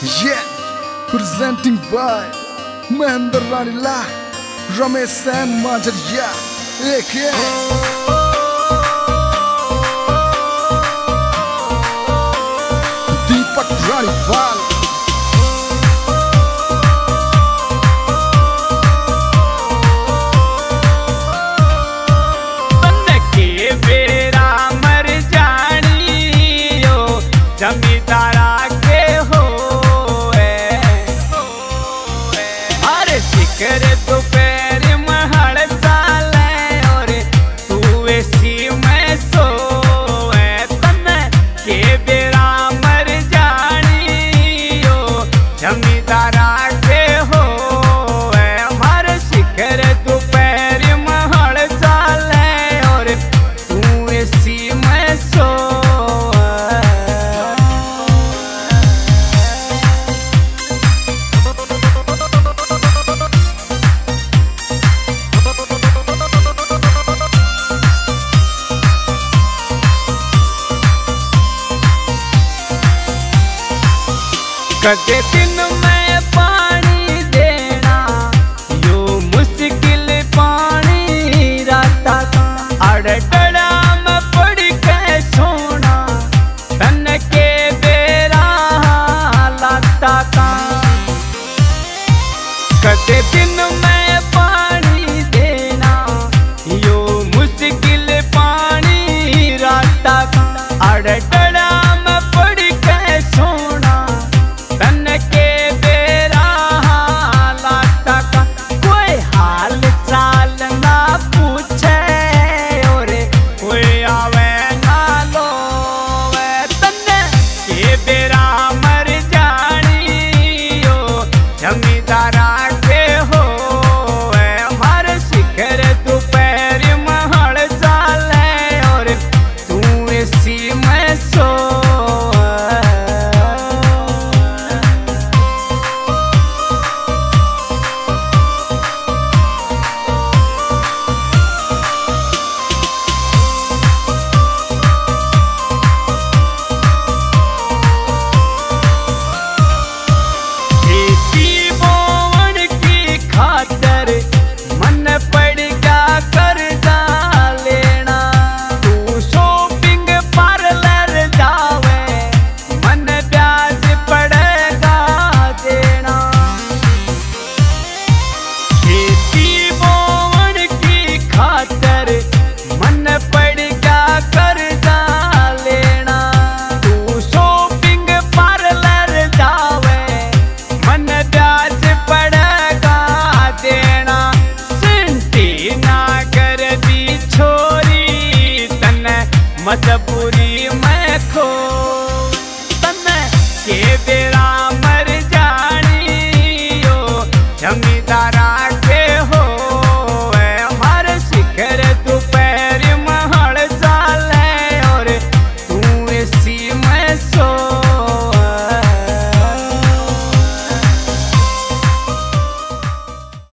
Yeah, presenting by Mahendra Ranila, Ramesh and Majarya, AK. Deepak Ranipal. जमींदारा के हो अरे शिखर दोपहर महड़ साले और तू ऐसी में सो तन के बेरा मर जानी हो जमींदारा के हो हमारे शिखर दोपहर महड़ साले और तू ऐसी में सो कदे दिन में पानी देना यो मुश्किल पानी राता अड़टड़ा में पड़ के सोना तन के बेरा लाता का कदे दिन में पानी देना यो मुश्किल पानी राता अड़टड़ा में पड़ के सोना तन के बेरा लाता का कोई हाल चाल ना पूछे और कोई आवे ना लो तन के बेरा मर जानी हो जमींदारा के हो हमारे शिखर दोपहर महड़ साले और तू इसी में सो मजबूरी में खो तन के बेरा